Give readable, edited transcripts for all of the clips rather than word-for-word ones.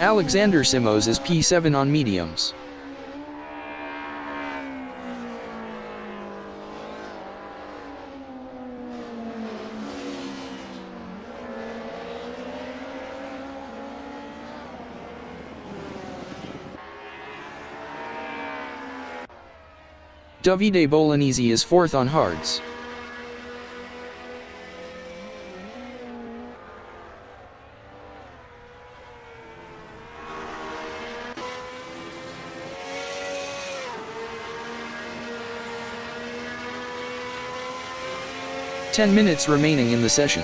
Alexander Simos is P7 on mediums. Davide Bolognesi is 4th on hards. Ten minutes remaining in the session.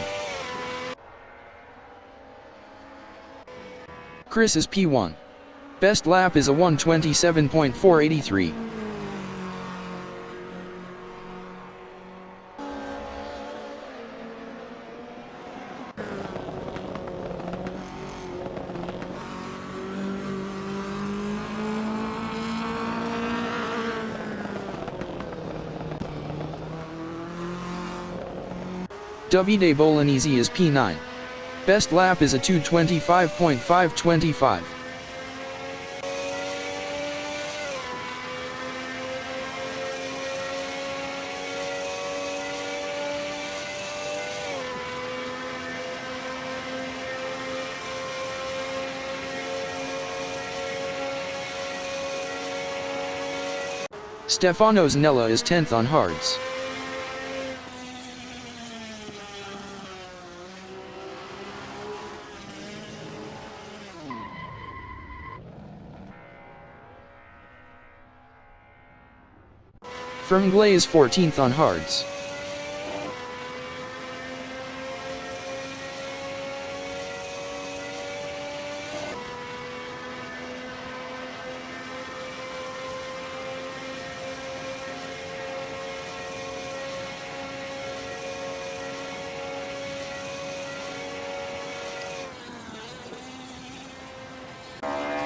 Chris is P1. Best lap is a 1:27.483. Davide Bolognesi is P9. Best lap is a 2:25.525. Stefano Zanella is 10th on hards. Fermglay is 14th on hards.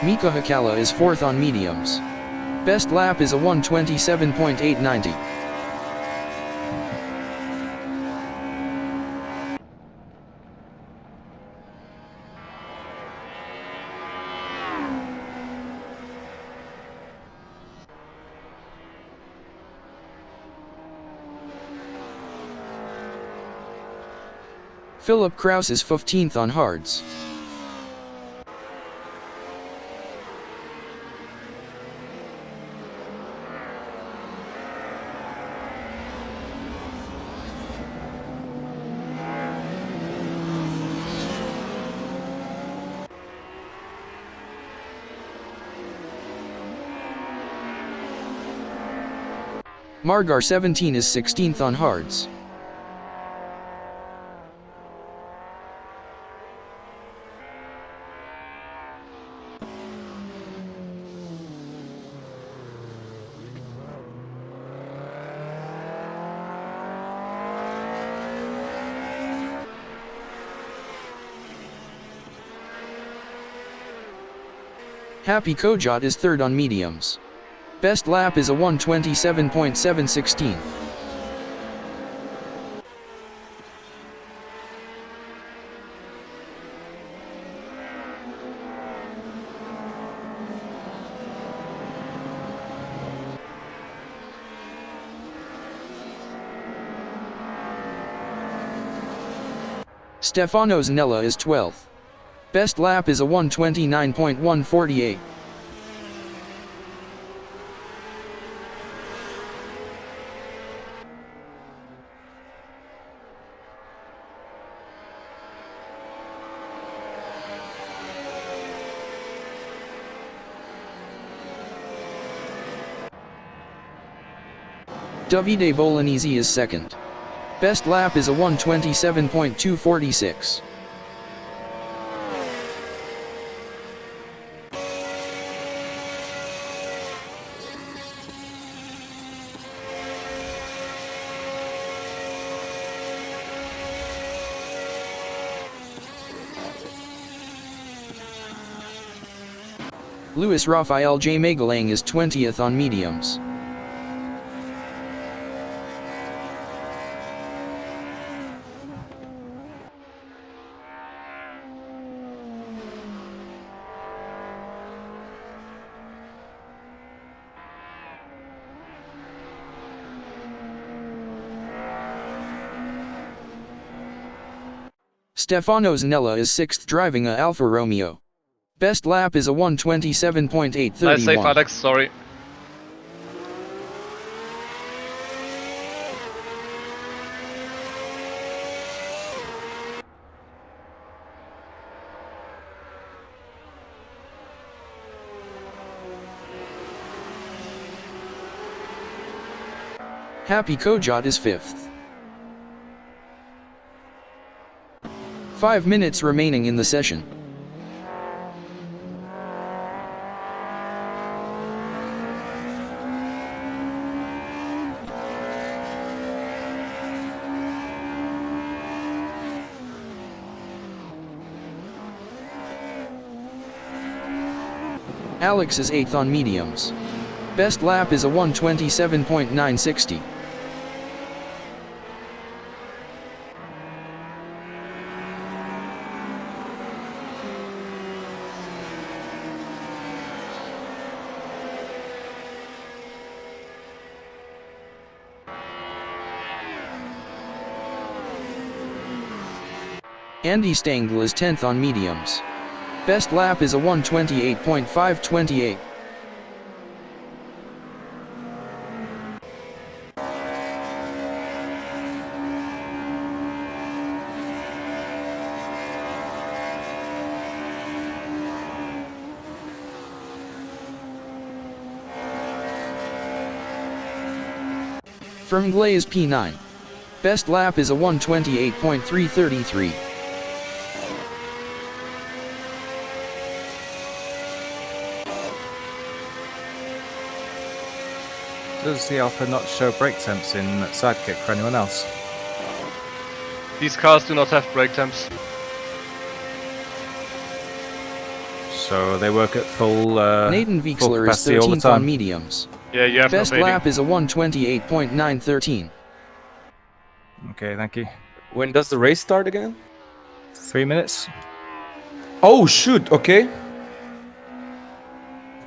Mika Hakala is 4th on mediums. Best lap is a 1:27.890. Philip Kraus is 15th on hards. Margar 17 is 16th on hards. Happy Kojot is 3rd on mediums. Best lap is a 1:27.716. Stefano Zanella is 12th. Best lap is a 1:29.148. Davide Bolognesi is 2nd. Best lap is a 1:27.246. Luis Rafael J. Magalang is 20th on mediums. Stefano Zanella is 6th driving a Alfa Romeo. Best lap is a 1:27.831. Nice save, Alex, sorry. Happy Kojot is 5th. 5 minutes remaining in the session. Alex is 8th on mediums. Best lap is a 1:27.960. Andy Stengel is 10th on mediums. Best lap is a 1:28.528. Fermglay is P9. Best lap is a 1:28.333. Does the Alpha not show brake temps in Sidekick for anyone else? These cars do not have brake temps. So they work at full Nathan full Weixler is capacity all the 13th on time? mediums. Yeah, you have Best no fading. lap is a 1:28.913. Okay, thank you. When does the race start again? 3 minutes. Oh shoot! Okay.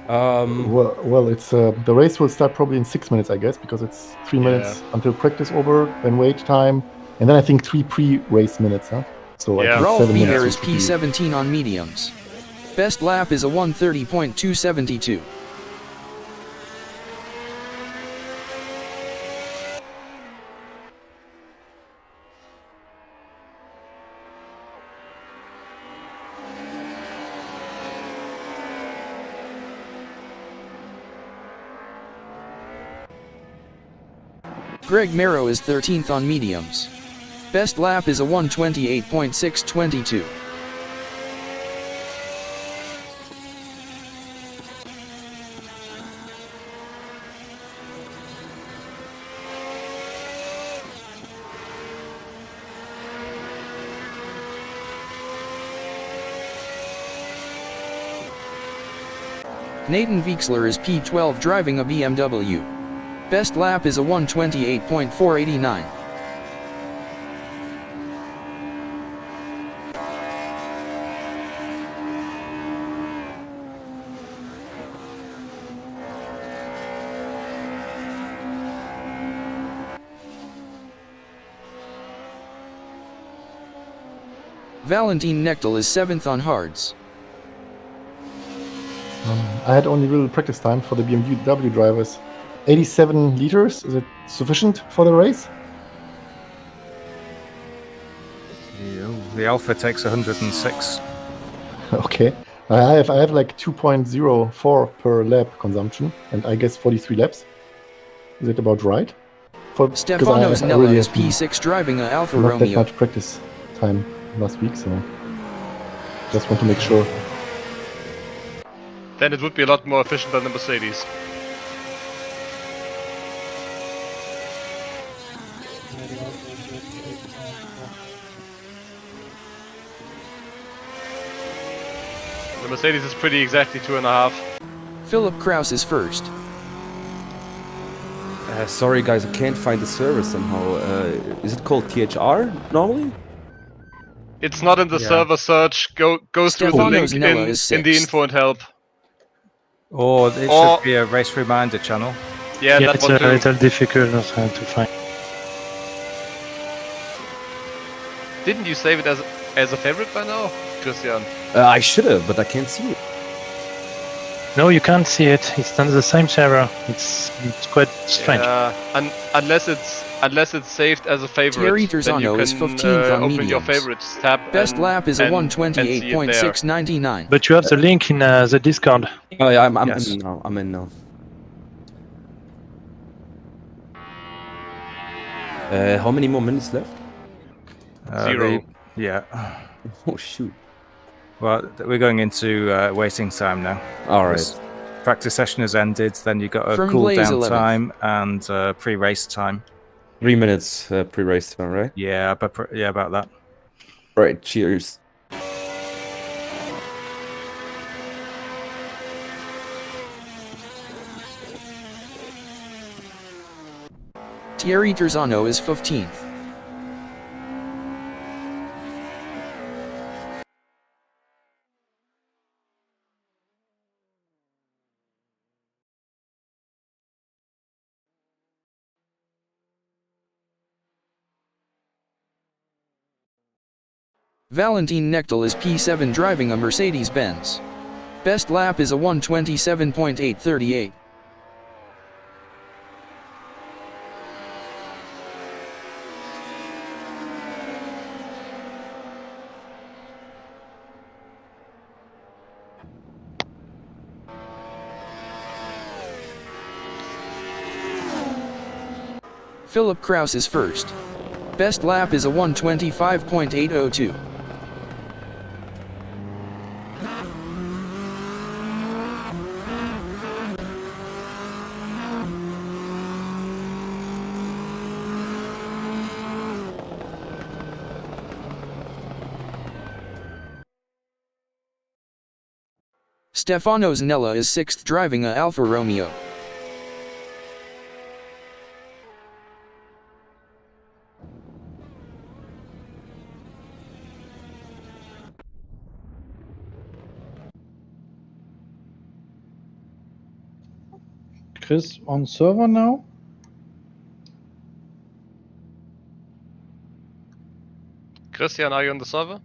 Well, it's the race will start probably in 6 minutes, I guess, because it's 3 minutes until practice over, then wait time, and then I think 3 pre-race minutes, huh? So Yeah. I think Rolf 7 Beer minutes. is P17 on mediums. Best lap is a 1:30.272. Greg Merrow is 13th on mediums. Best lap is a 1:28.622. Nathan Weixler is P12 driving a BMW. Best lap is a 1:28.489. Valentin Nechtel is 7th on hards. I had only little practice time for the BMW drivers. 87 liters, is it sufficient for the race? The Alpha takes 106. Okay. I have like 2.04 per lap consumption, and I guess 43 laps. Is it about right? Stefano Zanella is P6 driving a Alfa not that Romeo. much practice time last week, so just want to make sure. Then it would be a lot more efficient than the Mercedes. The Mercedes is pretty exactly 2.5. Philip Kraus is first. Sorry guys, I can't find the server somehow. Is it called THR normally? It's not in the server search. Go through the Stefano link Zanella is in the 6th. info and help. Or it should be a race reminder channel. Yeah, that it's one a too. little difficult to find. Didn't you save it as as a favorite by now, Christian? I should have, but I can't see it. No, you can't see it. It's on the same server. It's quite strange. Unless it's saved as a favorite, then you THR can is 15th on open your mediums. favorites tab. Best and, lap is a and see it there. 128.699. But you have the link in the Discord. Oh yeah, I'm Yes. in now. I'm in now. How many more minutes left? 0. Yeah. Oh shoot. Well, we're going into waiting time now. All right. This practice session has ended. Then you've got a From cool Blaze down 11th. time and pre-race time. 3 minutes pre-race time, right? Yeah, but yeah, about that. Right. Cheers. Thierry Terzano is 15th. Valentin Knechtel is P7 driving a Mercedes-Benz. Best lap is a 127.838. Philip Kraus is first. Best lap is a 125.802. Stefano Zanella is 6th driving a Alfa Romeo. Chris on server now? Christian, are you on the server?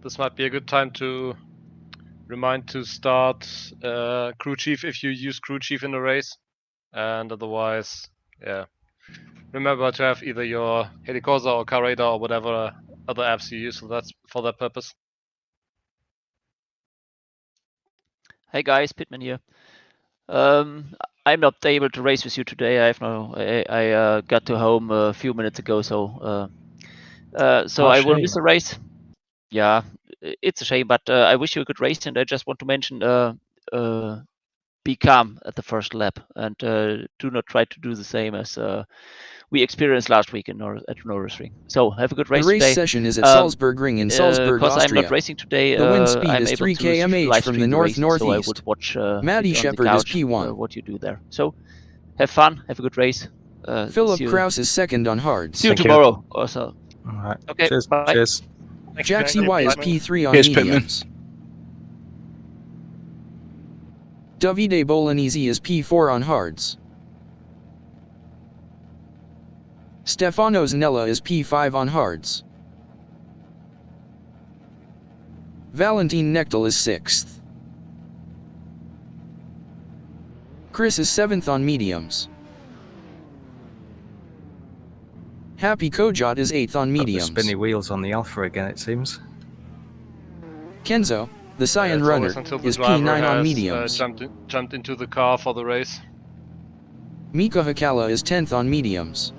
This might be a good time to remind to start crew chief if you use crew chief in the race, and otherwise, yeah, remember to have either your Helicorsa or CarRadar or whatever other apps you use for that purpose. Hey guys, Pitman here. I'm not able to race with you today. I got to home a few minutes ago, so I will miss the race. Yeah, it's a shame, but I wish you a good race, and I just want to mention be calm at the first lap, and do not try to do the same as we experienced last week at Nürburgring. So have a good race today. The race today. session is at Salzburgring in Salzburg, Because Austria. I'm not racing today, the wind speed I'm is 3 km/h from the north-northeast. So I would watch Maddie Shepherd is P1. what you do there. So have fun, have a good race. Philip Kraus is second on hards. See you tomorrow. Also. All right. Okay. Cheers. Bye. Cheers. Jack CY is P3 on Cheers, mediums. Davide Bolognese is P4 on hards. Stefano Zanella is P5 on hards. Valentin Knechtel is 6th. Chris is 7th on mediums. Happy Kojot is 8th on mediums. Got the spinny wheels on the Alpha again, it seems. Kenzo, the Cyan It's runner, always until the is driver P9 on has, mediums. jumped into the car for the race. Mika Hakala is 10th on mediums.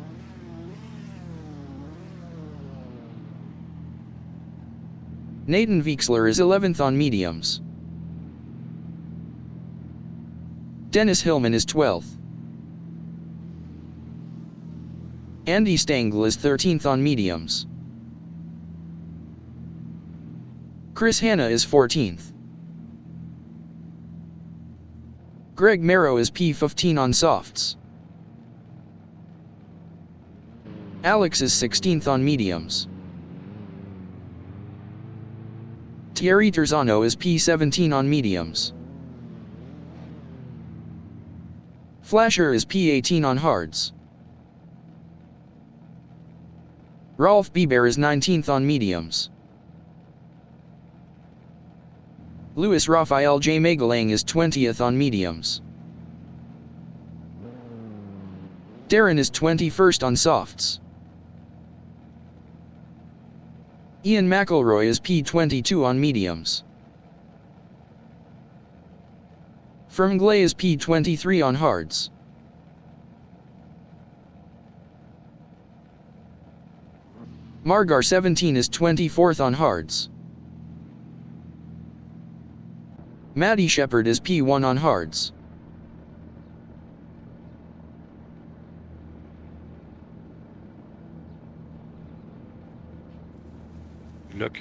Nathan Weixler is 11th on mediums. Dennis Hillman is 12th. Andy Stengel is 13th on mediums. Chris Hanna is 14th. Greg Merrow is P15 on softs. Alex is 16th on mediums. Thierry Terzano is P17 on mediums. Flasher is P18 on hards. Rolf Bieber is 19th on mediums. Luis Rafael J. Megalang is 20th on mediums. Darren is 21st on softs. Ian McElroy is P22 on mediums. Fermglay is P23 on hards. Margar 17 is 24th on hards. Maddie Shepard is P1 on hards. Look.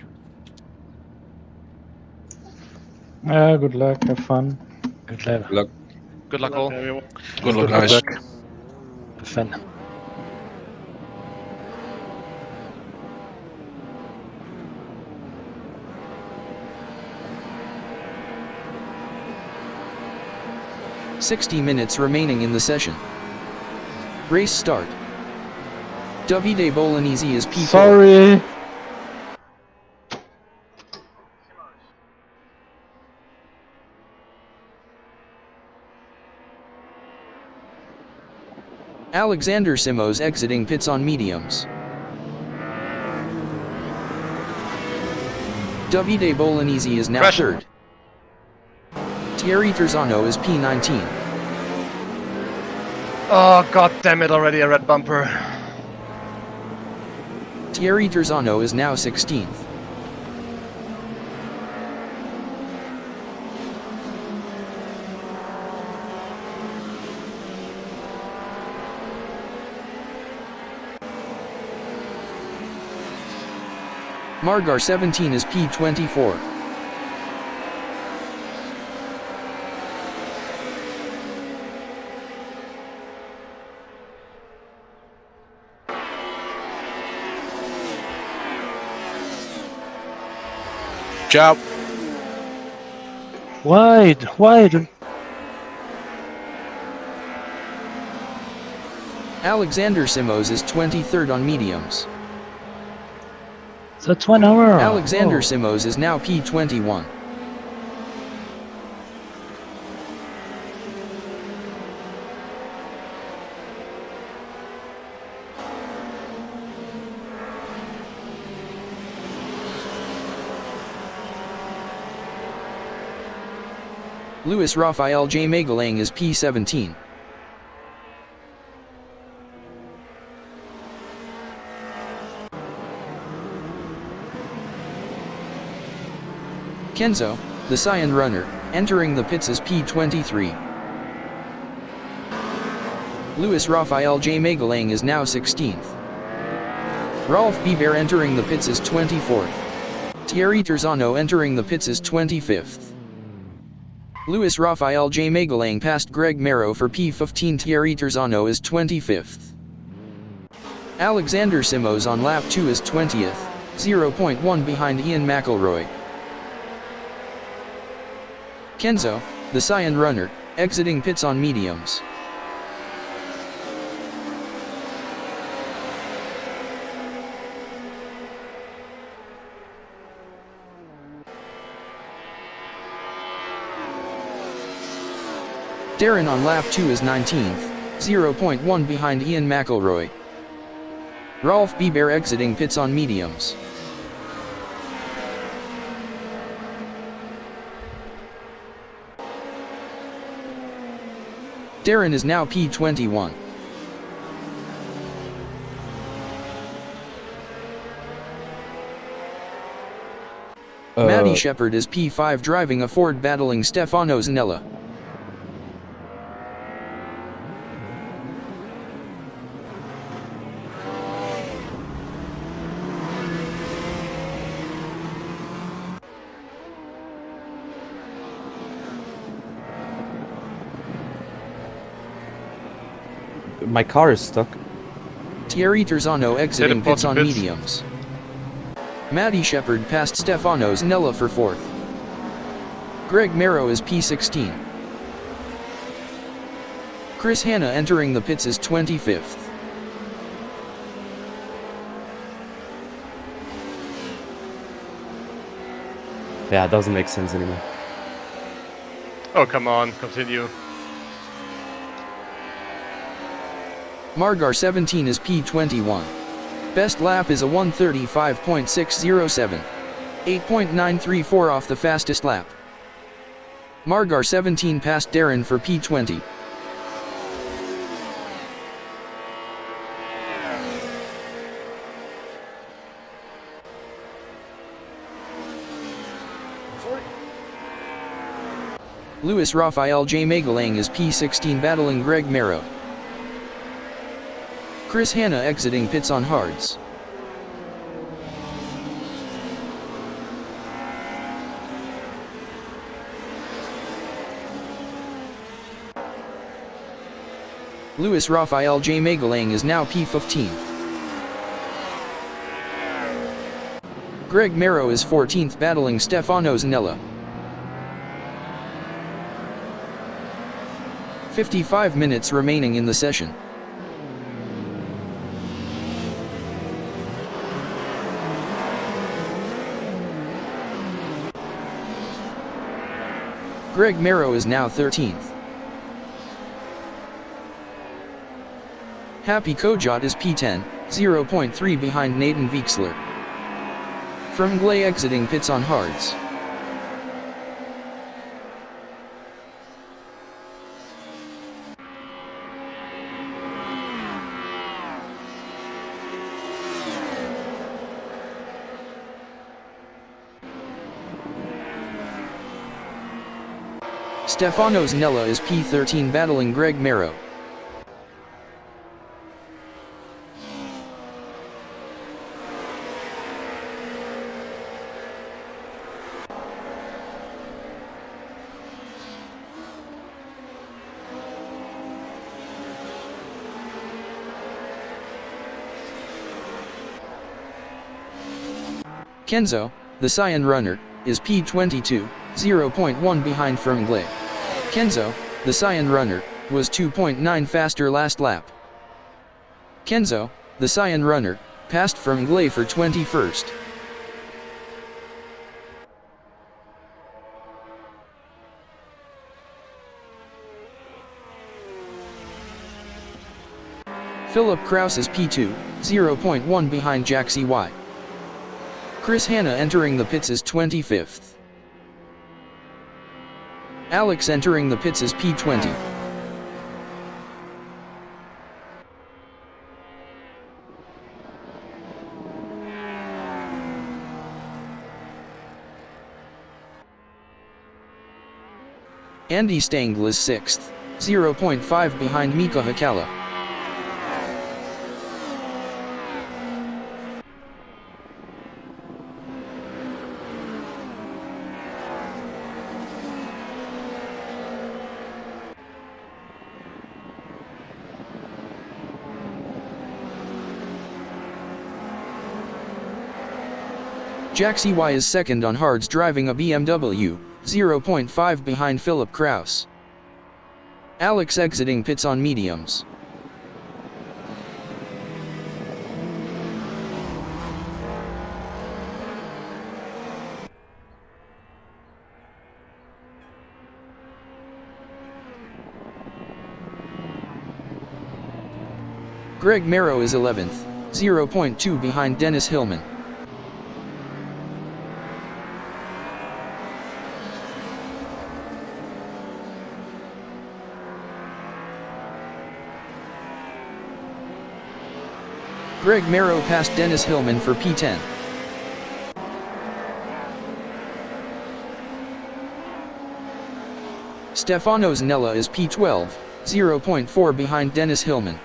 Good luck, have fun. Good luck. Look. Good luck all. Good luck, guys. Have fun. .60 remaining in the session. Race start. Davide Bolognese is P4. Sorry. Alexander Simos exiting pits on mediums. Davide Bolognese is now Pressure. third. Thierry Terzano is P19. Oh, god damn it, already a red bumper. Thierry Terzano is now 16th. Margar 17 is P24. Ciao. Wide. Alexander Simos is 23rd on mediums. That's 1 hour. Alexander Oh. Simos is now P21. Luis Rafael J. Megalang is P17. Kenzo, the Cyan runner, entering the pits as P23. Luis Rafael J. Megalang is now 16th. Rolf Bieber entering the pits as 24th. Thierry Terzano entering the pits as 25th. Luis Rafael J. Megalang passed Greg Merrow for P15. Thierry Terzano is 25th. Alexander Simos on lap 2 is 20th, 0.1 behind Ian McElroy. Kenzo, the Cyan runner, exiting pits on mediums. Darren on lap 2 is 19th, 0.1 behind Ian McElroy. Rolf Bieber exiting pits on mediums. Darren is now P21. Maddie Shepard is P5 driving a Ford battling Stefano Zanella. My car is stuck. Thierry Terzano exiting Teleport pits to on pits. mediums. Matty Shepard passed Stefano Zanella for 4th. Greg Merrow is P16. Chris Hanna entering the pits is 25th. Yeah, it doesn't make sense anymore. Oh, come on, continue. Margar 17 is P21. Best lap is a 1:35.607. 8.934 off the fastest lap. Margar 17 passed Darren for P20. Luis Rafael J. Magalang is P16 battling Greg Merrow. Chris Hanna exiting pits on hards. Luis Rafael J. Magalang is now P15. Greg Merrow is 14th battling Stefano Zanella. 55 minutes remaining in the session. Greg Merrow is now 13th. Happy Kojot is P10, 0.3 behind Nathan Weixler. From Glay exiting pits on hards. Stefano Zanella is P13 battling Greg Merrow. Kenzo, the Cyan runner, is P22, 0.1 behind Fermglay. Kenzo, the Cyan runner, was 2.9 faster last lap. Kenzo, the Cyan runner, passed Fermglay for 21st. Philip Kraus is P2, 0.1 behind Jack CY. Chris Hanna entering the pits is 25th. Alex entering the pits is P20. Andy Stengel is 6th, 0.5 behind Mika Hakala. Jack CY is second on hards driving a BMW, 0.5 behind Philip Kraus. Alex exiting pits on mediums. Greg Merrow is 11th, 0.2 behind Dennis Hillman. Greg Merrow passed Dennis Hillman for P10. Stefano Zanella is P12, 0.4 behind Dennis Hillman.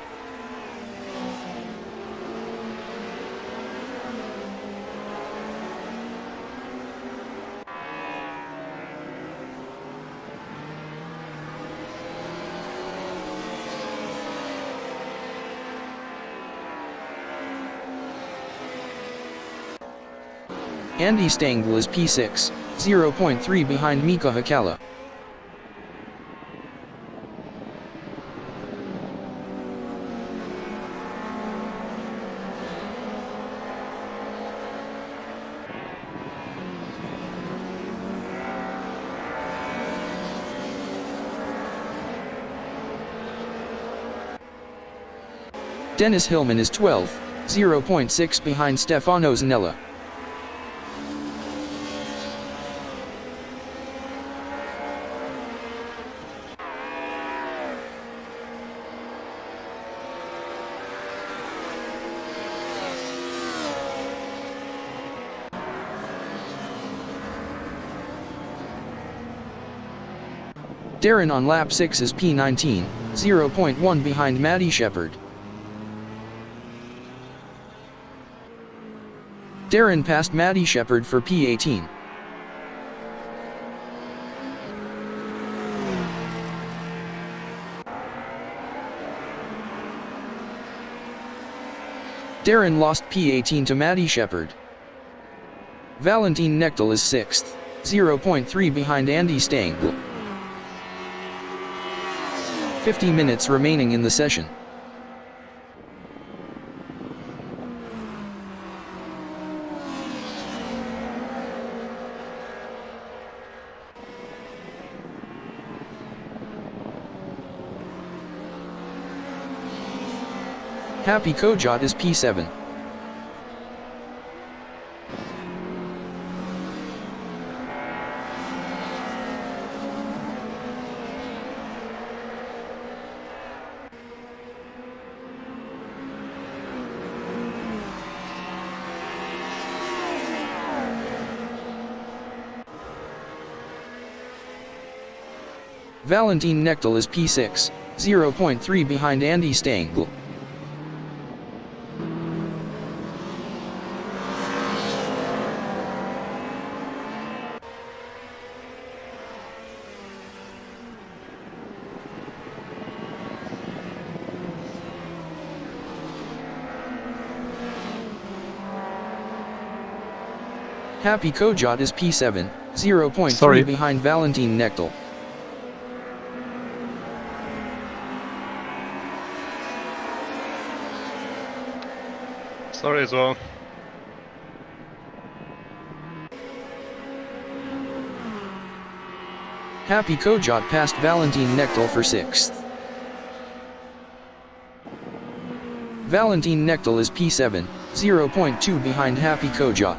Andy Stengel is P6, 0.3 behind Mika Hakala. Dennis Hillman is 12, 0.6 behind Stefano Zanella. Darren on lap 6 is P19, 0.1 behind Matty Shepard. Darren passed Matty Shepard for P18. Darren lost P18 to Matty Shepard. Valentin Knechtel is 6th, 0.3 behind Andy Stengel. 50 minutes remaining in the session. Happy Kojot is P7. Valentin Knechtel is P6, 0.3 behind Andy Stengel. Happy Kojot is P7, 0.3 behind Valentin Knechtel. Sorry as well. Happy Kojot passed Valentin Knechtel for 6th. Valentin Knechtel is P7, 0.2 behind Happy Kojot.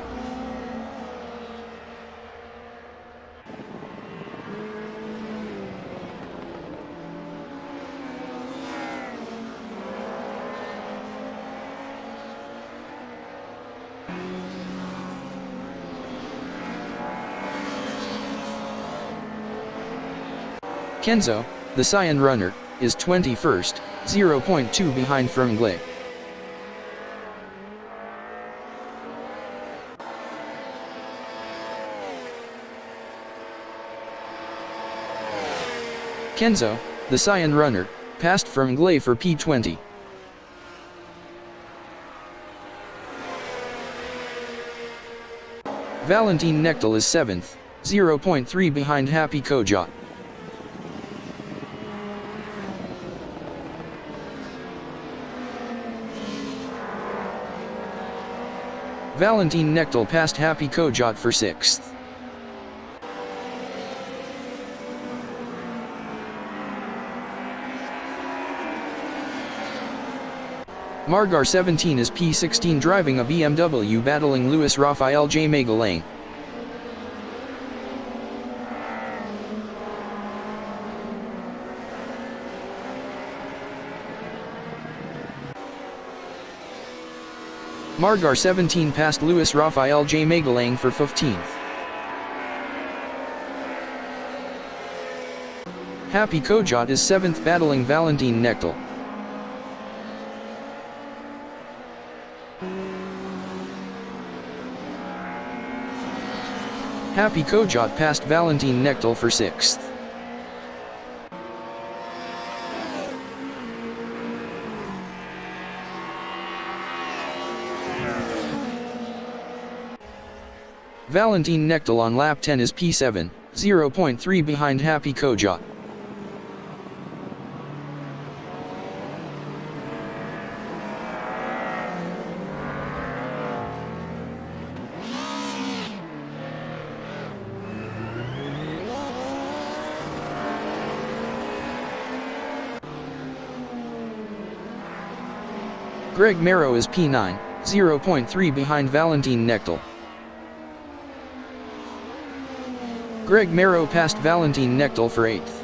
Kenzo, the Cyan runner, is 21st, 0.2 behind Fermglay. Kenzo, the Cyan runner, passed Fermglay for P20. Valentin Knechtel is 7th, 0.3 behind Happy Kojot. Valentin Knechtel passed Happy Kojot for 6th. Margar 17 is P16 driving a BMW battling Luis Rafael J. Magalhaen. Margar 17 passed Luis Rafael J. Magalhaen for 15th. Happy Kojot is 7th battling Valentin Knechtel. Happy Kojot passed Valentin Knechtel for 6th. Valentin Knechtel on lap 10 is P7, 0.3 behind Happy Koja. Greg Marrow is P9, 0.3 behind Valentin Knechtel. Greg Marrow passed Valentin Knechtel for 8th.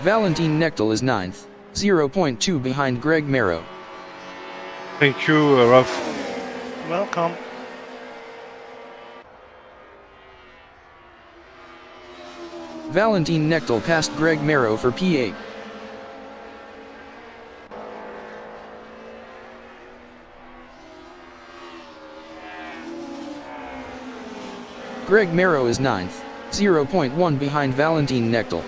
Valentin Knechtel is 9th, 0.2 behind Greg Marrow. Thank you, Ralph. Welcome. Valentin Knechtel passed Greg Marrow for P8. Greg Marrow is 9th, 0.1 behind Valentin Knechtel.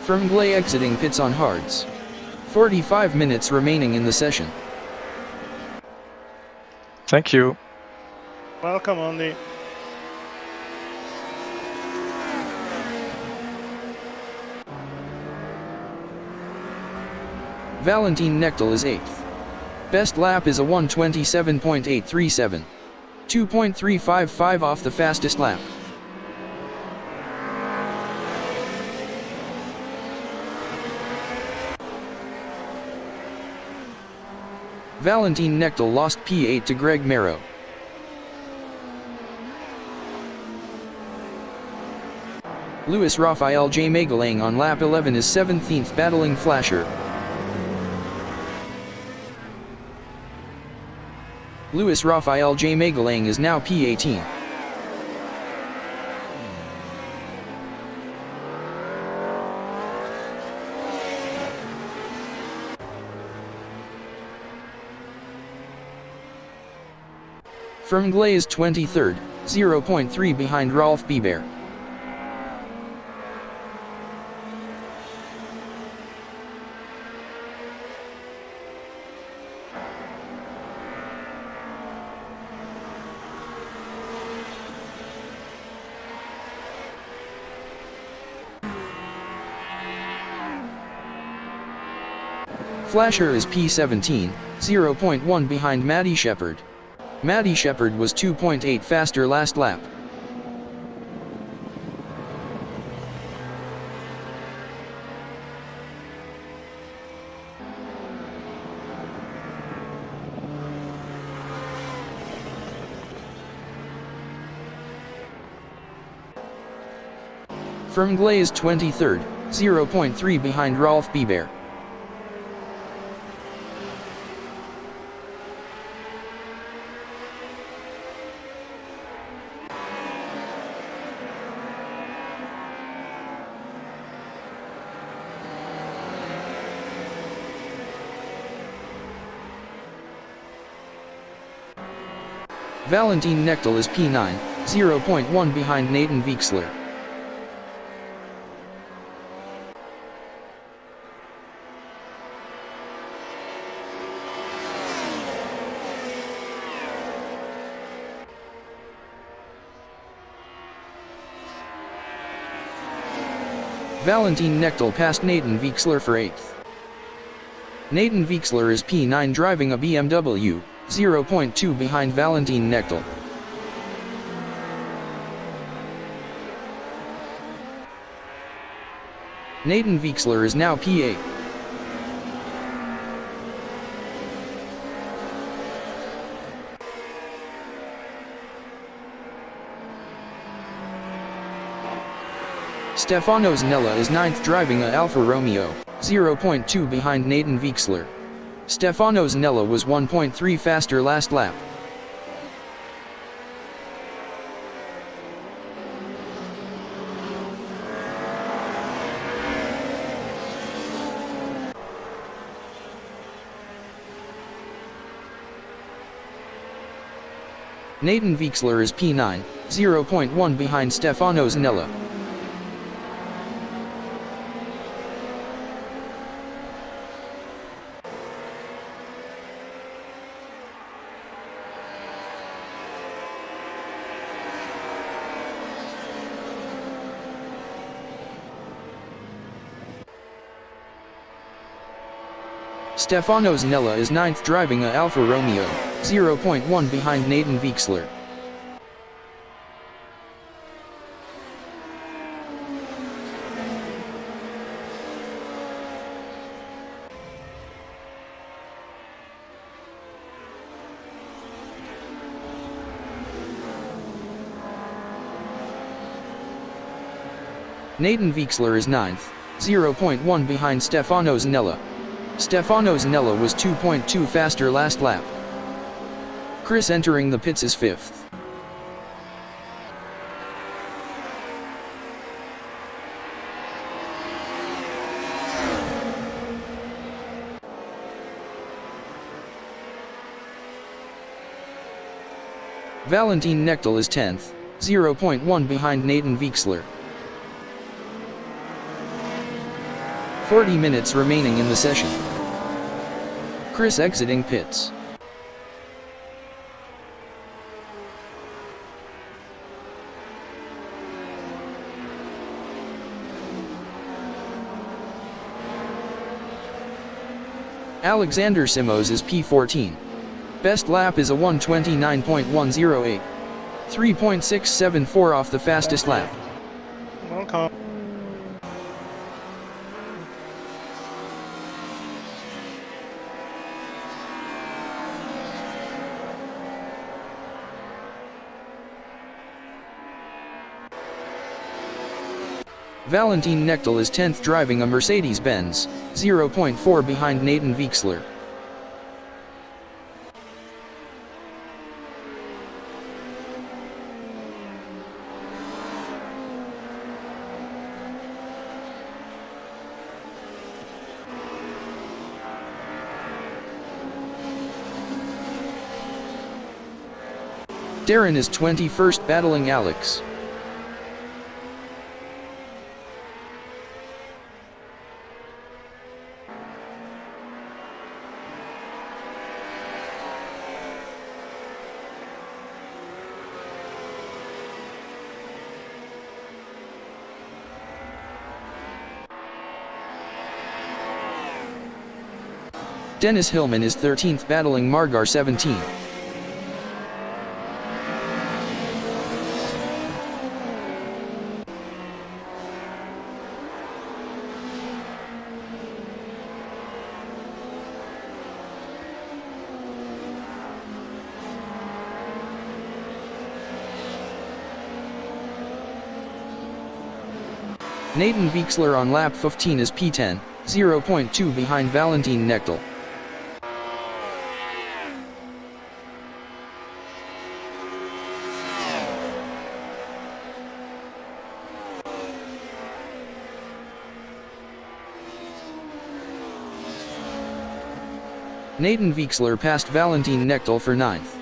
Fermglay exiting pits on hards. 45 minutes remaining in the session. Thank you. Welcome, Andy. Valentin Knechtel is 8th. Best lap is a 1:27.837. 2.355 off the fastest lap. Valentin Knechtel lost P8 to Greg Marrow. Luis Rafael J. Magalang on lap 11 is 17th battling Flasher. Luis Rafael J. Magalang is now P18. Fermglay is 23rd, 0.3 behind Rolf Biber. Flasher is P17, 0.1 behind Matty Shepard. Matty Shepard was 2.8 faster last lap. Fermglay is 23rd, 0.3 behind Rolf Biber. Valentin Knechtel is P9, 0.1 behind Nathan Weixler. Valentin Knechtel passed Nathan Weixler for 8th. Nathan Weixler is P9 driving a BMW, 0.2 behind Valentin Knechtel. Nathan Weixler is now P8. Stefano Zanella is 9th driving a Alfa Romeo, 0.2 behind Nathan Weixler. Stefano Zanella was 1.3 faster last lap. Nathan Weixler is P9, 0.1 behind Stefano Zanella. Stefano Zanella is 9th driving a Alfa Romeo, 0.1 behind Nathan Weixler. Nathan Weixler is 9th, 0.1 behind Stefano Zanella. Stefano Zanella was 2.2 faster last lap. Chris entering the pits is 5th. Valentin Knechtel is 10th, 0.1 behind Nathan Weixler. 40 minutes remaining in the session. Chris exiting pits. Alexander Simos is P14. Best lap is a 1:29.108. 3.674 off the fastest lap. Welcome. Valentin Knechtel is 10th driving a Mercedes-Benz, 0.4 behind Nathan Weixler. Darren is 21st battling Alex. Dennis Hillman is 13th battling Margar 17. Nathan Weixler on lap 15 is P10, 0.2 behind Valentin Knechtel. Nathan Weixler passed Valentin Knechtel for 9th.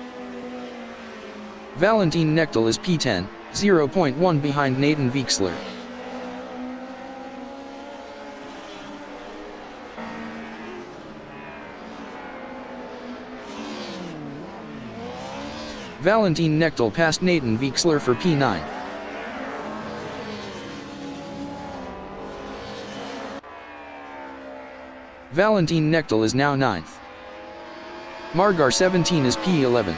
Valentin Knechtel is P10, 0.1 behind Nathan Weixler. Valentin Knechtel passed Nathan Weixler for P9. Valentin Knechtel is now 9th. Margar 17 is P11.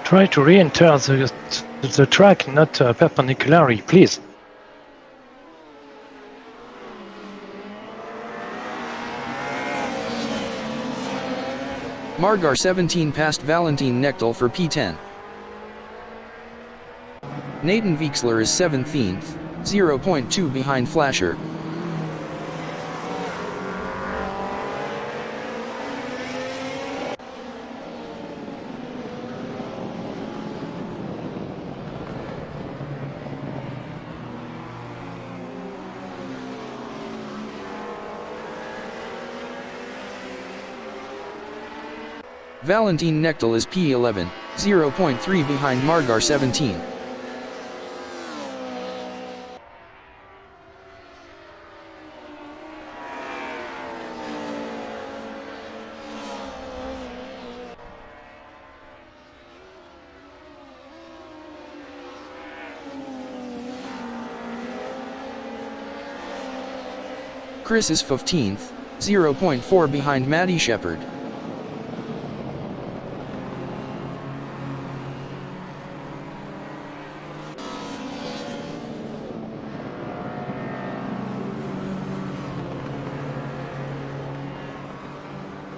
Try to re-enter the track, not perpendicularly, please. Margar 17 passed Valentin Knechtel for P10. Nathan Weixler is 17th, 0.2 behind Flasher. Valentin Nechtel is P11, 0.3 behind Margar 17. Chris is 15th, 0.4 behind Matty Shepard.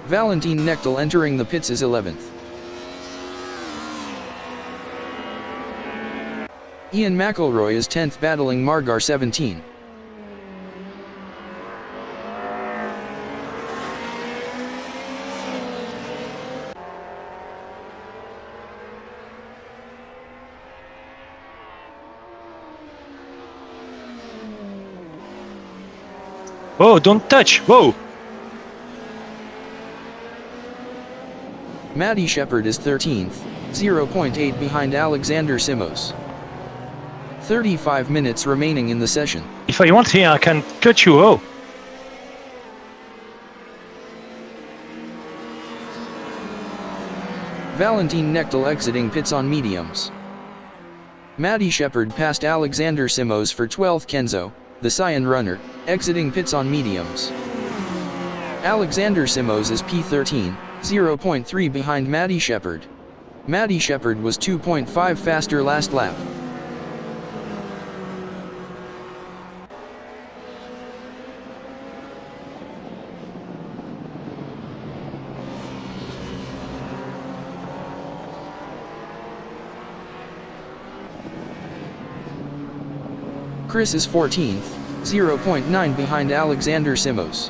Valentin Nechtel entering the pits is 11th. Ian McElroy is 10th battling Margar 17. Whoa, don't touch! Whoa! Matty Shepard is 13th, 0.8 behind Alexander Simos. 35 minutes remaining in the session. If I want here, I can cut you. Oh! Valentin Nechtel exiting pits on mediums. Matty Shepard passed Alexander Simos for 12th. Kenzo, the Cyan runner, exiting pits on mediums. Alexander Simos is P13, 0.3 behind Matty Shepard. Matty Shepard was 2.5 faster last lap. Chris is 14th, 0.9 behind Alexander Simos.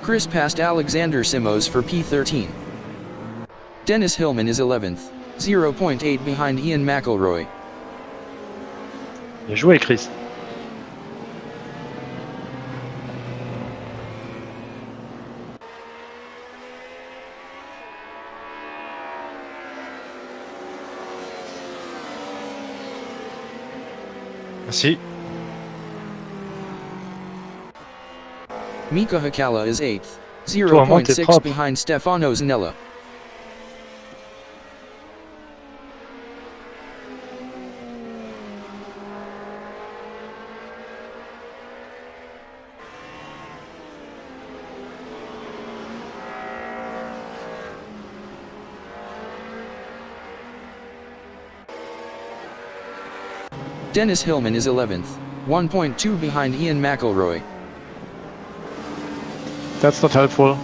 Chris passed Alexander Simos for P13. Dennis Hillman is 11th, 0.8 behind Ian McElroy. Bien joué, Chris. Merci. Mika Hakala is 8th, Toi, moi, t'es 0.6 propre. behind Stefano Zanella. Dennis Hillman is 11th, 1.2 behind Ian McElroy. That's not helpful.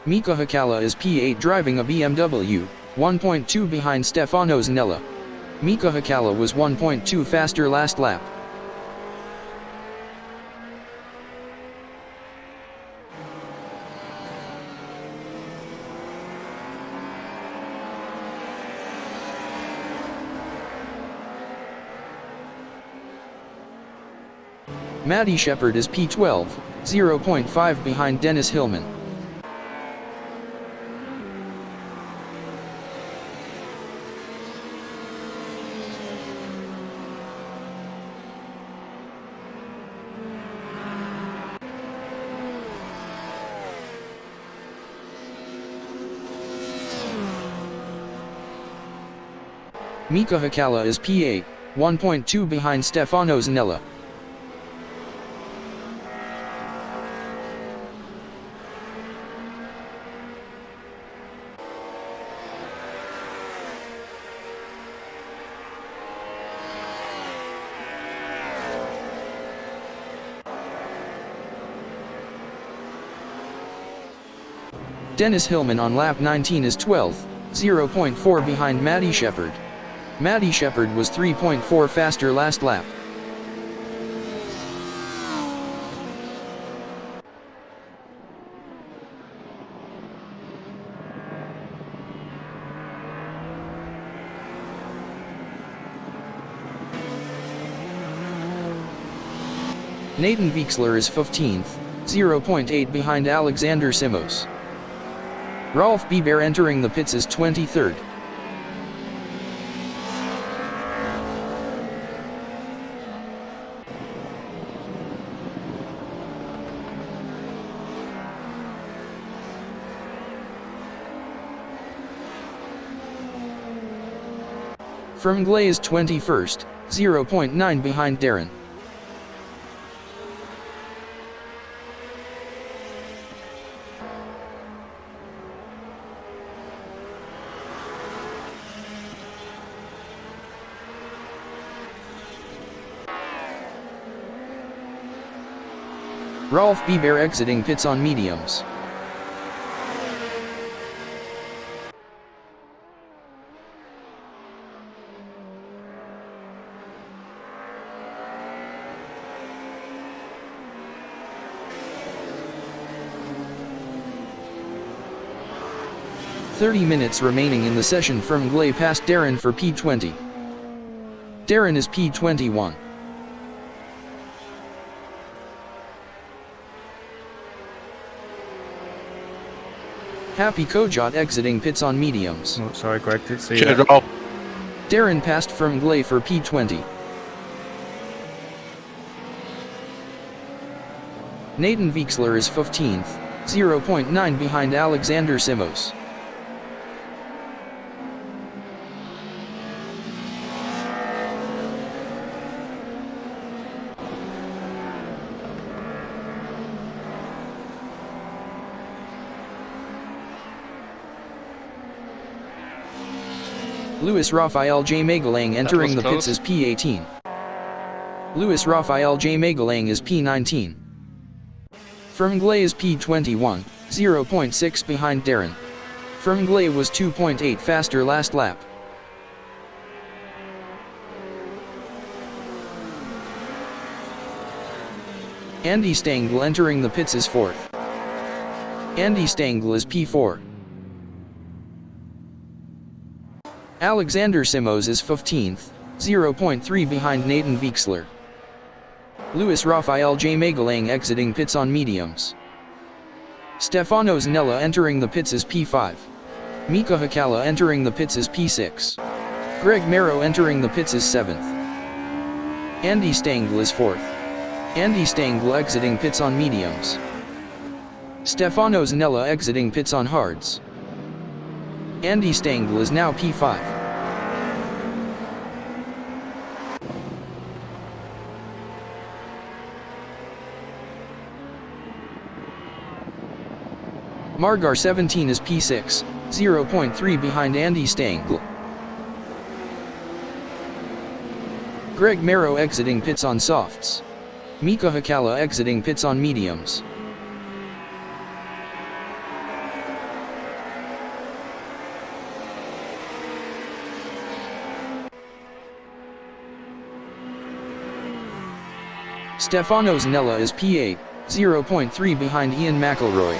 Mika Hakala is P8 driving a BMW, 1.2 behind Stefano Zanella. Mika Hakala was 1.2 faster last lap. Matty Shepard is P12, 0.5 behind Dennis Hillman. Mika Hakala is P8, 1.2 behind Stefano Zanella. Dennis Hillman on lap 19 is 12th, 0.4 behind Matty Shepard. Matty Shepard was 3.4 faster last lap. Nathan Weixler is 15th, 0.8 behind Alexander Simos. Rolf Biber entering the pits is 23rd. Fermglay is 21st, 0.9 behind Darren. Rolf Biber exiting pits on mediums. "30 minutes remaining in the session. Fermglay passed Darren for P20. Darren is P21. Happy Kojot exiting pits on mediums. Oh, sorry, Greg, didn't see Cheers, that. Rolf. Darren passed Fermglay for P20. Nathan Weixler is 15th, 0.9 behind Alexander Simos. Louis Raphael J. Magalang entering the pits is P18. Louis Raphael J. Magalang is P19. Fermglay is P21, 0.6 behind Darren. Fermglay was 2.8 faster last lap. Andy Stengel entering the pits is 4th. Andy Stengel is P4. Alexander Simos is 15th, 0.3 behind Nathan Weixler. Louis Raphael J. Magalang exiting pits on mediums. Stefano Zanella entering the pits is P5. Mika Hakala entering the pits is P6. Greg Merrow entering the pits is 7th. Andy Stengel is 4th. Andy Stengel exiting pits on mediums. Stefano Zanella exiting pits on hards. Andy Stengel is now P5. Margar 17 is P6, 0.3 behind Andy Stengel. Greg Merrow exiting pits on softs. Mika Hakala exiting pits on mediums. Stefano Zanella is P8, 0.3 behind Ian McElroy.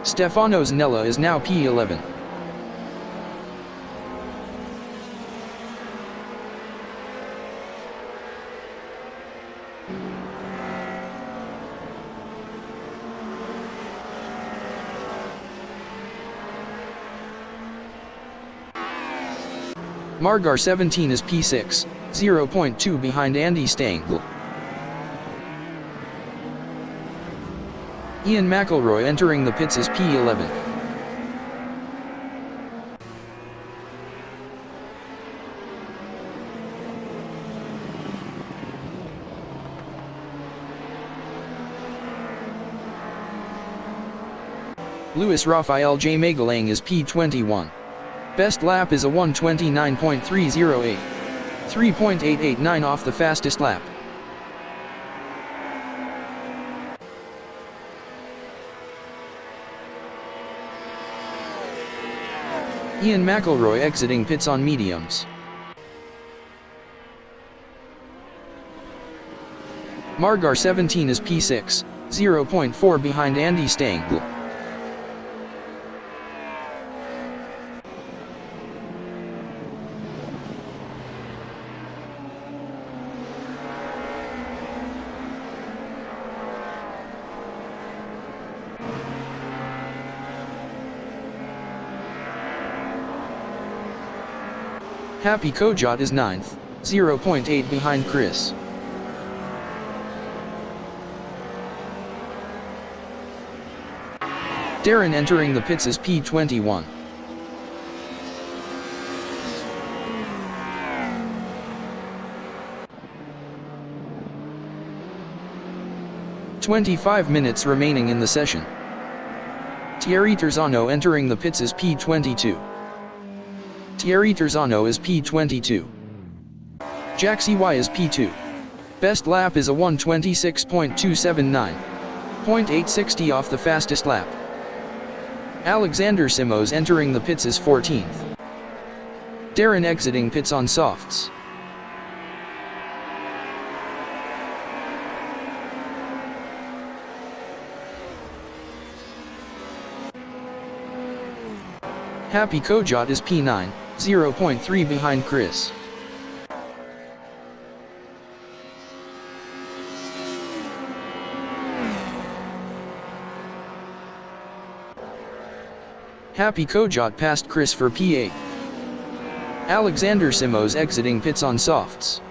Stefano Zanella is now P11. Margar 17 is P6, 0.2 behind Andy Stengel. Ian McElroy entering the pits is P11. Luis Rafael J. Magalang is P21. Best lap is a 1:29.308. 3.889 off the fastest lap. Ian McElroy exiting pits on mediums. Margar 17 is P6, 0.4 behind Andy Stengel. Happy Kojot is 9th, 0.8 behind Chris. Darren entering the pits is P21. "25 minutes remaining in the session. Thierry Terzano entering the pits is P22. Thierry Terzano is P22. Jack CY is P2. Best lap is a 1:26.279. 0.860 off the fastest lap. Alexander Simos entering the pits is 14th. Darren exiting pits on softs. Happy Kojot is P9, 0.3 behind Chris. Happy Kojot passed Chris for P8. Alexander Simos exiting pits on softs.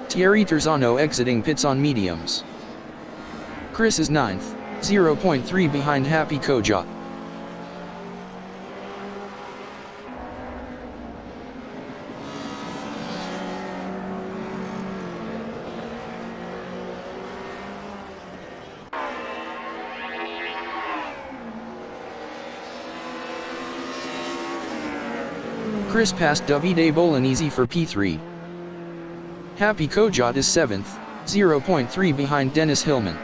Thierry Terzano exiting pits on mediums. Chris is 9th, 0.3 behind Happy Kojot. Chris passed Davide Bolognese for P3. Happy Kojot is 7th, 0.3 behind Dennis Hillman.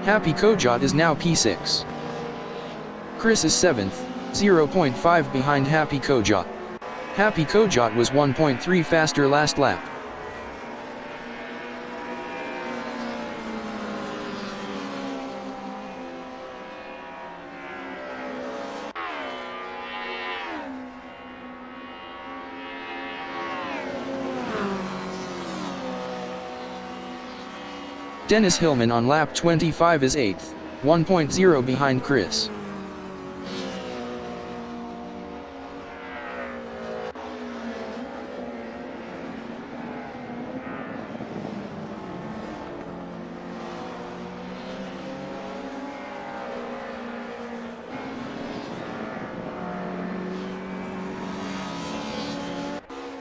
Happy Kojot is now P6. Chris is 7th, 0.5 behind Happy Kojot. Happy Kojot was 1.3 faster last lap. Dennis Hillman on lap 25 is 8th, 1.0 behind Chris.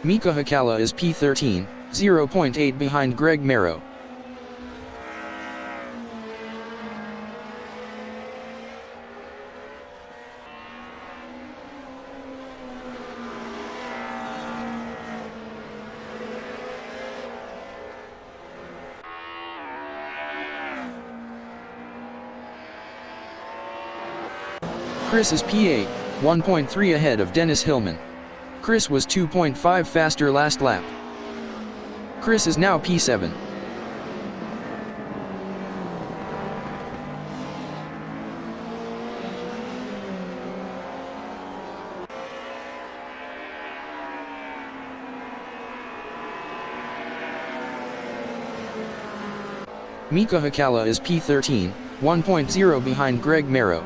Mika Hakala is P13, 0.8 behind Greg Merrow. Chris is P8, 1.3 ahead of Dennis Hillman. Chris was 2.5 faster last lap. Chris is now P7. Mika Hakala is P13, 1.0 behind Greg Merrow.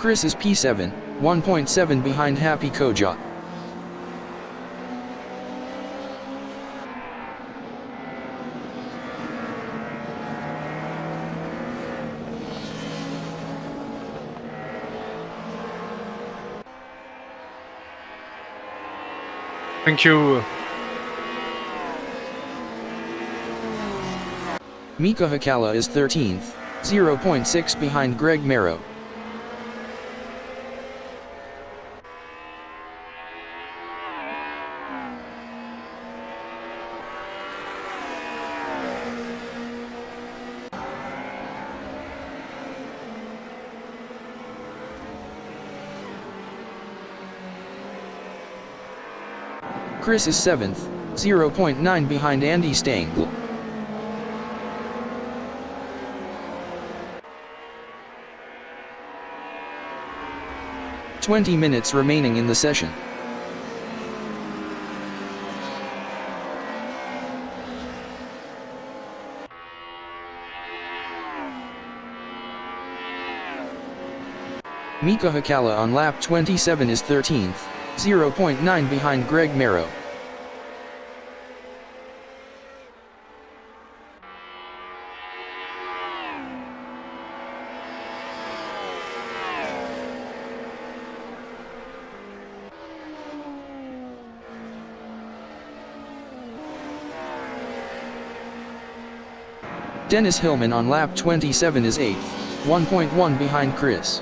Chris is P7, 1.7 behind Happy Koja. Thank you. Mika Hakala is 13th, 0.6 behind Greg Merrow. Chris is 7th, 0.9 behind Andy Stengel. "20 minutes remaining in the session. Mika Hakala on lap 27 is 13th, 0.9 behind Greg Merrow. Dennis Hillman on lap 27 is 8th, 1.1 behind Chris.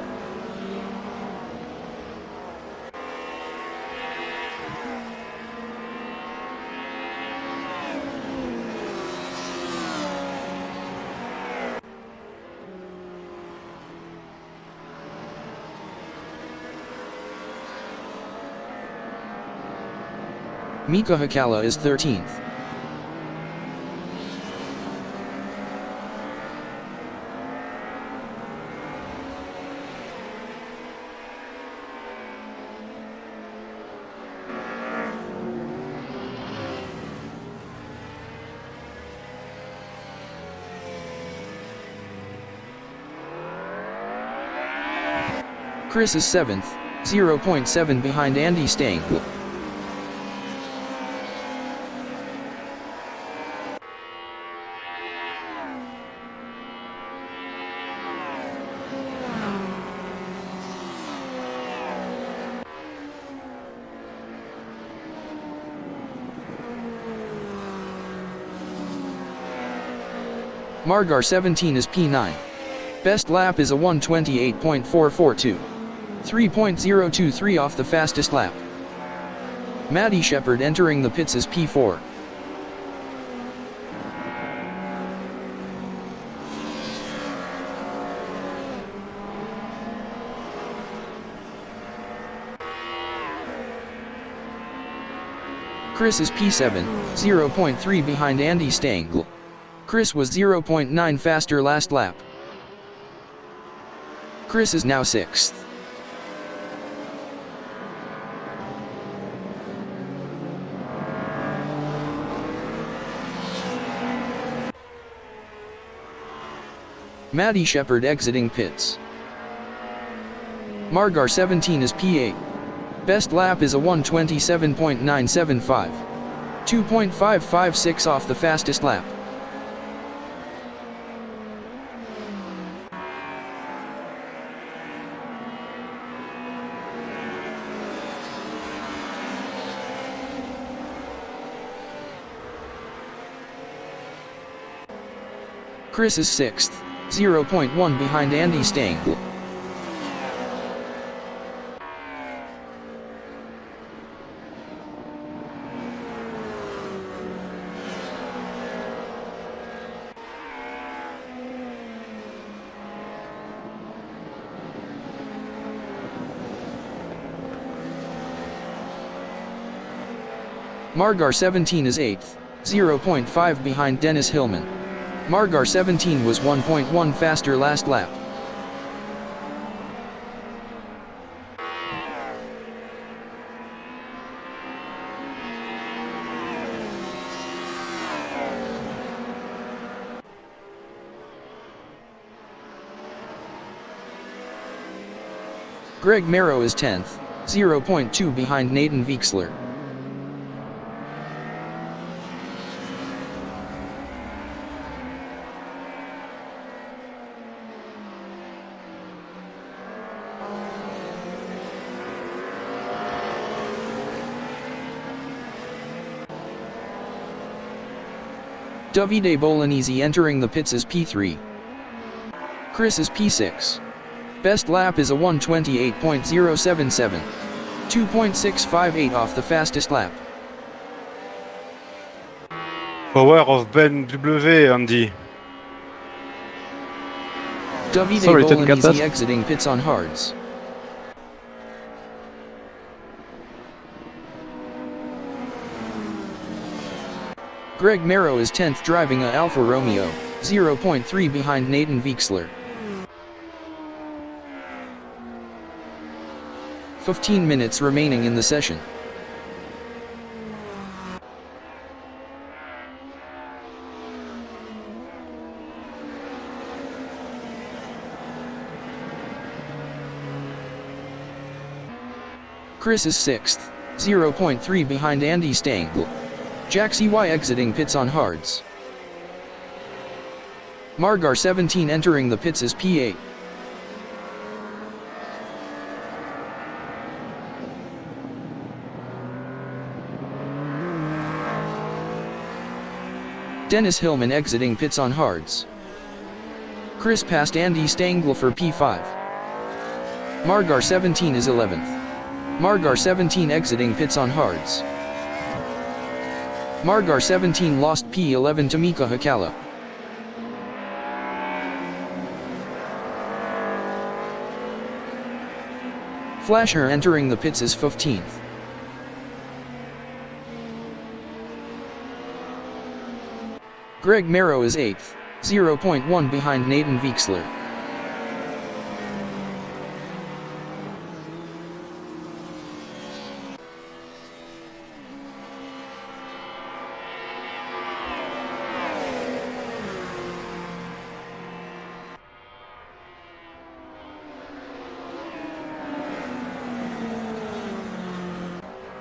Mika Hakala is 13th. Chris is 7th, 0.7 behind Andy Stengel. Margar 17 is P9. Best lap is a 1:28.442. 3.023 off the fastest lap. Maddie Shepard entering the pits is P4. Chris is P7, 0.3 behind Andy Stengel. Chris was 0.9 faster last lap. Chris is now 6th. Maddie Shepard exiting pits. Margar 17 is P8. Best lap is a 1:27.975. 2.556 off the fastest lap. Chris is 6th, 0.1 behind Andy Stengel. Margar 17 is 8th, 0.5 behind Dennis Hillman. Margar 17 was 1.1 faster last lap. Greg Merrow is 10th, 0.2 behind Nathan Weixler. Davide Bolognese entering the pits as P3. Chris is P6. Best lap is a 1:28.077. 2.658 off the fastest lap. Power of Ben W, Andy. Davide Sorry, didn't get Bolognese that. exiting pits on hards. Greg Merrow is 10th driving a Alfa Romeo, 0.3 behind Nathan Weixler. 15 minutes remaining in the session. Chris is 6th, 0.3 behind Andy Stengel. Jack CY exiting pits on hards. Margar 17 entering the pits as P8. Dennis Hillman exiting pits on hards. Chris passed Andy Stengel for P5. Margar 17 is 11th. Margar 17 exiting pits on hards. Margar 17 lost P11 to Mika Hakala. Flasher entering the pits as 15th. Greg Merrow is 8th, 0.1 behind Nathan Weixler.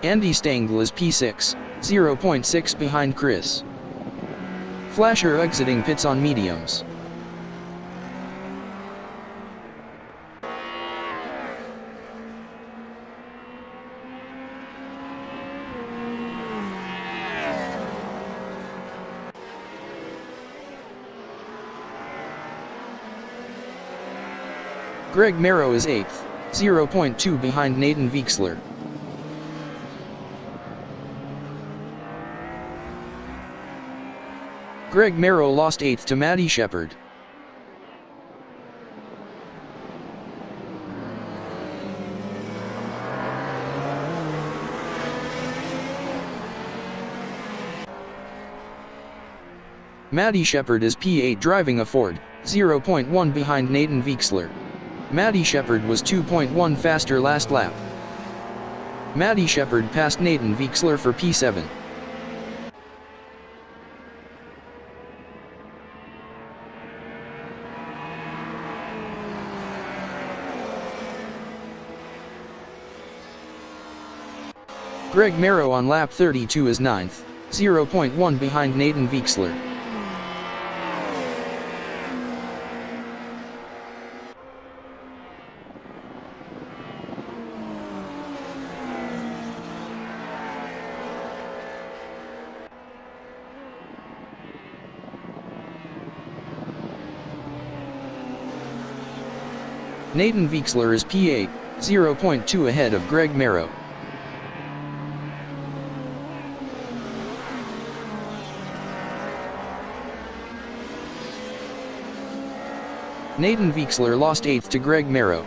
Andy Stengel is P6, 0.6 behind Chris. Flasher exiting pits on mediums. Greg Merrow is 8th, 0.2 behind Nathan Weixler. Greg Merrow lost 8th to Matty Shepard. Matty Shepard is P8 driving a Ford, 0.1 behind Nathan Weixler. Matty Shepard was 2.1 faster last lap. Matty Shepard passed Nathan Weixler for P7. Greg Merrow on lap 32 is 9th, 0.1 behind Nathan Weixler. Nathan Weixler is P8, 0.2 ahead of Greg Merrow. Nathan Weixler lost 8th to Greg Merrow.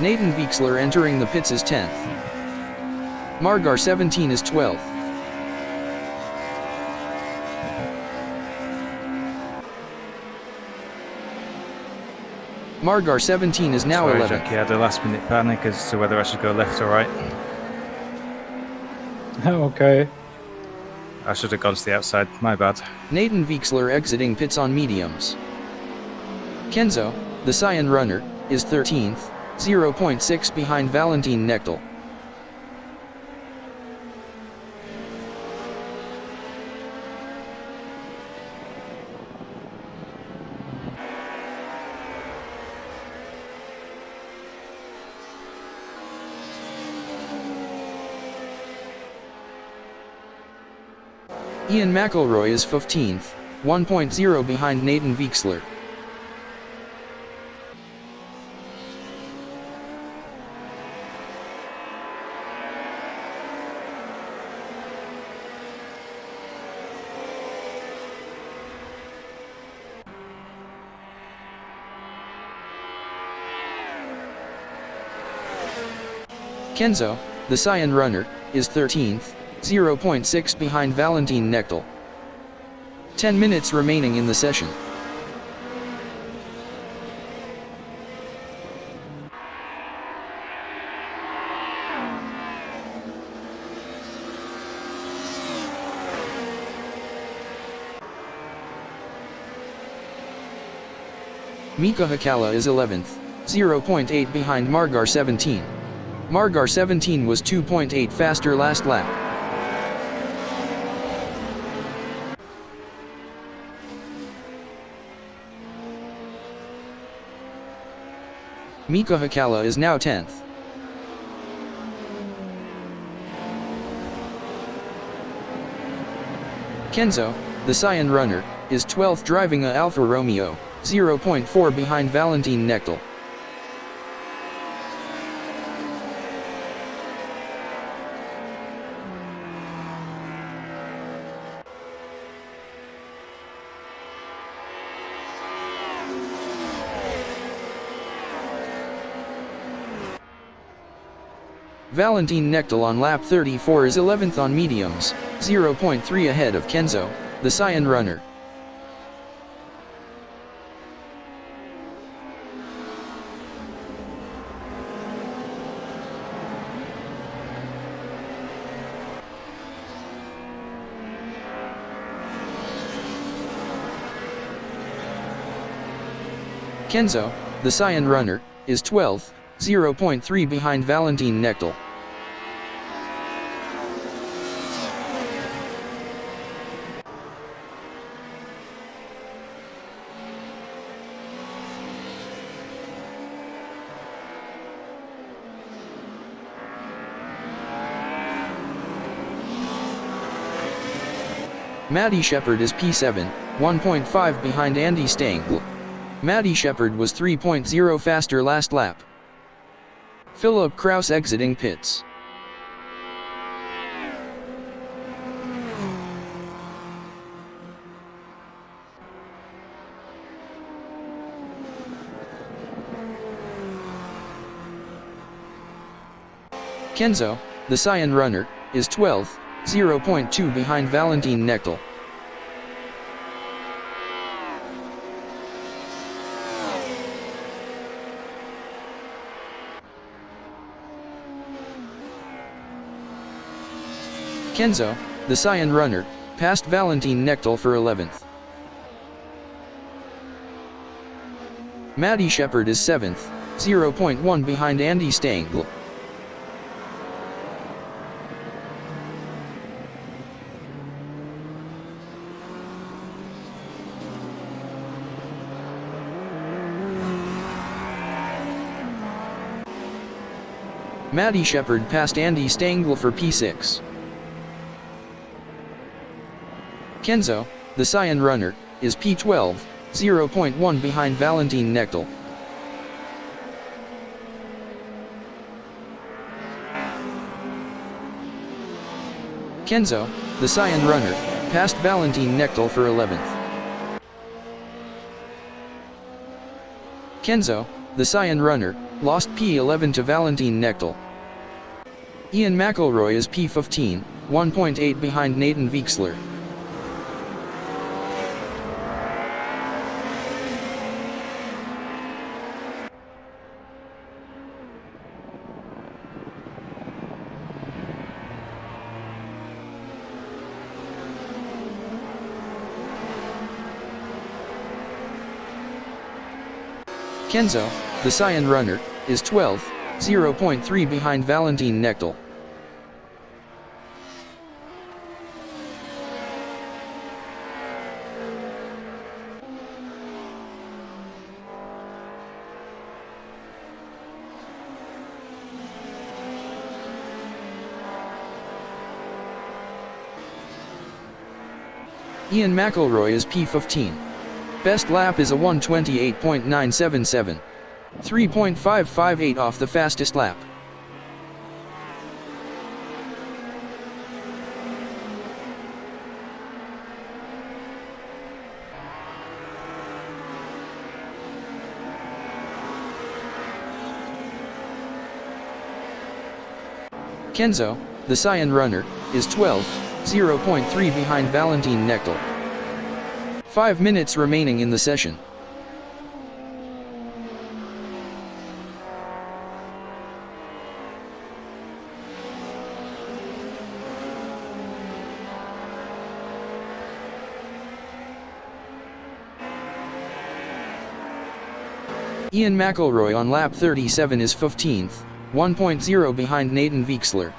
Nathan Weixler entering the pits is 10th. Margar 17 is 12th. Margar 17 is now Sorry, 11th. Jackie, I had a last minute panic as to whether I should go left or right. Okay. I should have gone to the outside. My bad. Nathan Weixler exiting pits on mediums. Kenzo, the Cyan runner, is 13th, 0.6 behind Valentin Knechtel. Ian McElroy is 15th, 1.0 behind Nathan Weixler. Kenzo, the Cyan runner, is 13th, 0.6 behind Valentin Knechtel. 10 minutes remaining in the session. Mika Hakala is 11th, 0.8 behind Margar 17. Margar 17 was 2.8 faster last lap. Mika Hakala is now 10th. Kenzo, the Cyan runner, is 12th driving a Alfa Romeo, 0.4 behind Valentin Knechtel. Valentin Knechtel on lap 34 is 11th on mediums, 0.3 ahead of Kenzo, the Cyan runner. Kenzo, the Cyan runner, is 12th, 0.3 behind Valentin Knechtel. Maddie Shepard is P7, 1.5 behind Andy Stengel. Maddie Shepard was 3.0 faster last lap. Philip Kraus exiting pits. Kenzo, the Cyan runner, is 12th, 0.2 behind Valentin Knechtel. Kenzo, the Cyan runner, passed Valentin Knechtel for 11th. Maddie Shepard is 7th, 0.1 behind Andy Stengel. Maddie Shepard passed Andy Stengel for P6. Kenzo, the Cyan runner, is P12, 0.1 behind Valentin Knechtel. Kenzo, the Cyan runner, passed Valentin Knechtel for 11th. Kenzo, the Cyan runner, lost P11 to Valentin Knechtel. Ian McElroy is P15, 1.8 behind Nathan Weixler. Kenzo, the Cyan runner, is 12th, 0.3 behind Valentin Knechtel. Ian McElroy is P15. Best lap is a 1:28.977. 3.558 off the fastest lap. Kenzo, the Cyan runner, is 12th, 0.3 behind Valentin Knechtel. 5 minutes remaining in the session. Ian McElroy on lap 37 is 15th, 1.0 behind Nathan Weixler.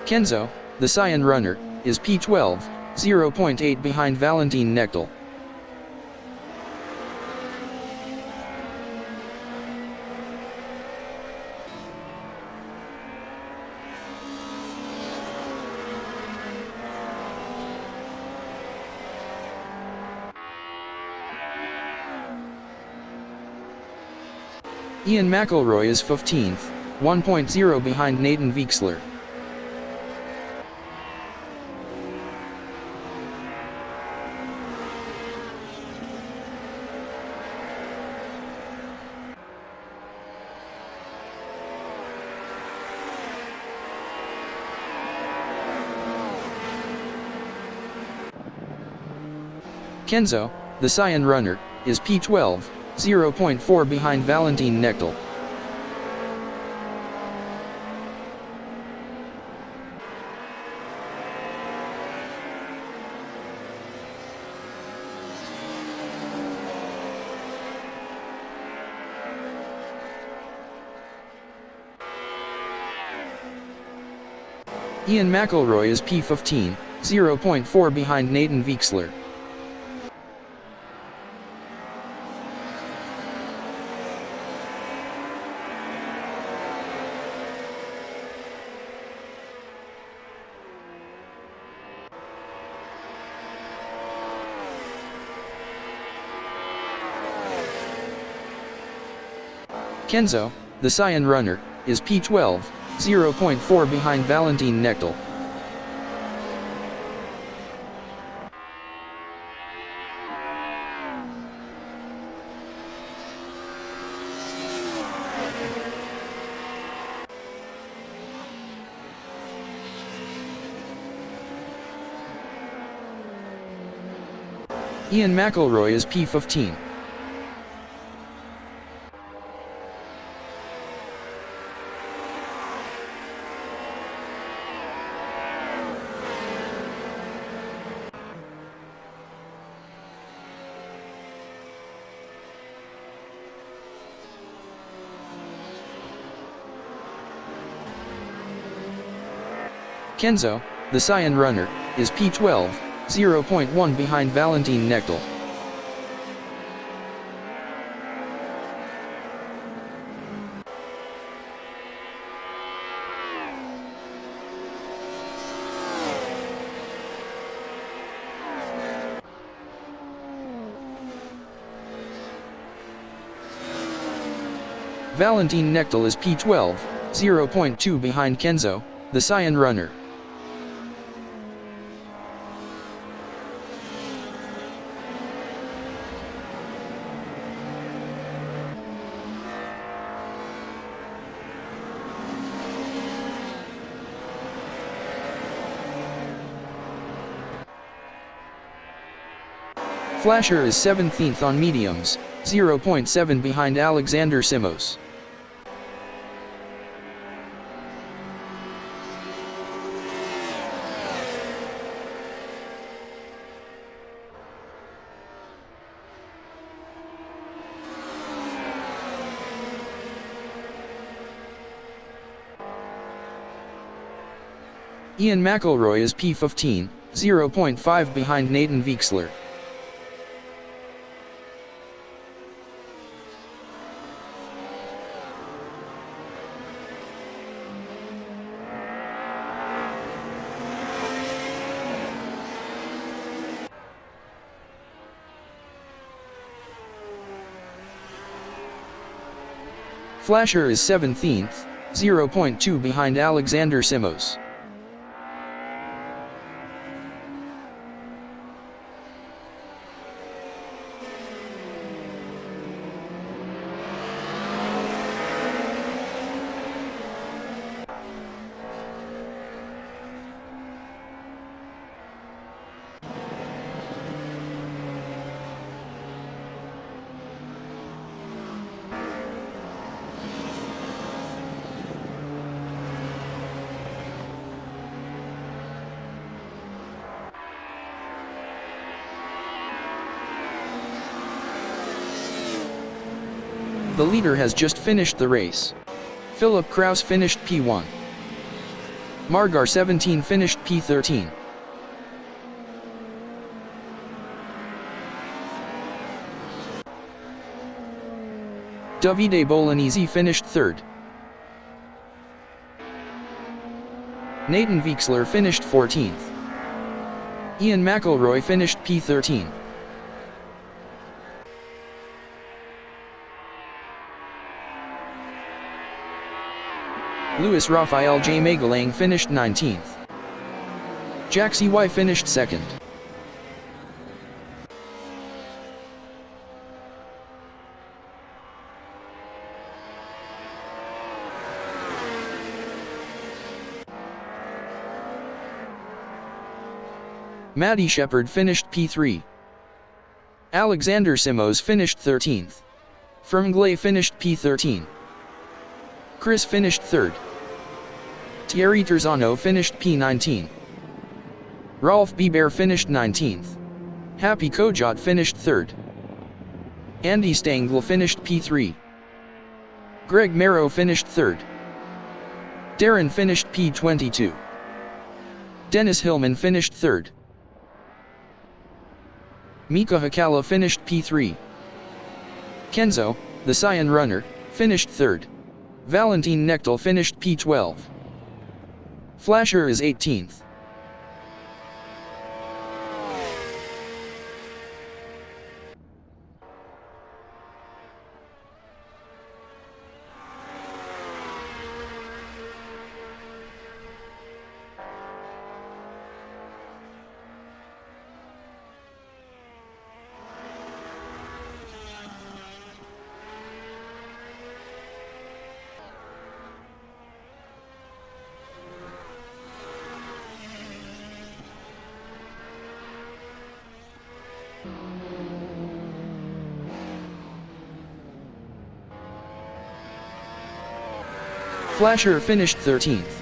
Kenzo, the Cyan runner, is P12, 0.8 behind Valentin Knechtel. Ian McElroy is 15th, 1.0 behind Nathan Weixler. Kenzo, the Cyan runner, is P12, 0.4 behind Valentin Knechtel. Ian McElroy is P15, 0.4 behind Nathan Weixler. Kenzo, the Cyan runner, is P12, 0.4 behind Valentin Knechtel. Ian McElroy is P15. Kenzo, the Cyan runner, is P12, 0.1 behind Valentin Knechtel. Valentin Knechtel is P12, 0.2 behind Kenzo, the Cyan runner. Flasher is 17th on mediums, 0.7 behind Alexander Simos. Ian McElroy is P15, 0.5 behind Nathan Weixler. Flasher is 17th, 0.2 behind Alexander Simos. The leader has just finished the race. Philip Kraus finished P1. Margar 17 finished P13. Davide Bolognese finished 3rd. Nathan Weixler finished 14th. Ian McElroy finished P13. Luis Rafael J. Magalang finished 19th. Jack C.Y. finished 2nd. Matty Shepard finished P3. Alexander Simos finished 13th. Fermglay finished P13. Chris finished 3rd. Thierry Terzano finished P19. Rolf Biber finished 19th. Happy Kojot finished 3rd. Andy Stengel finished P3. Greg Merrow finished 3rd. Darren finished P22. Dennis Hillman finished 3rd. Mika Hakala finished P3. Kenzo, the Cyan runner, finished 3rd. Valentin Nechtel finished P12. Flasher is 18th. Flasher finished 13th.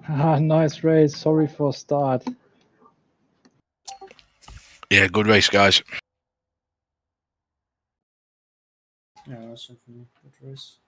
Nice race. Sorry for start. Yeah, good race, guys. Yeah, that's definitely a good race.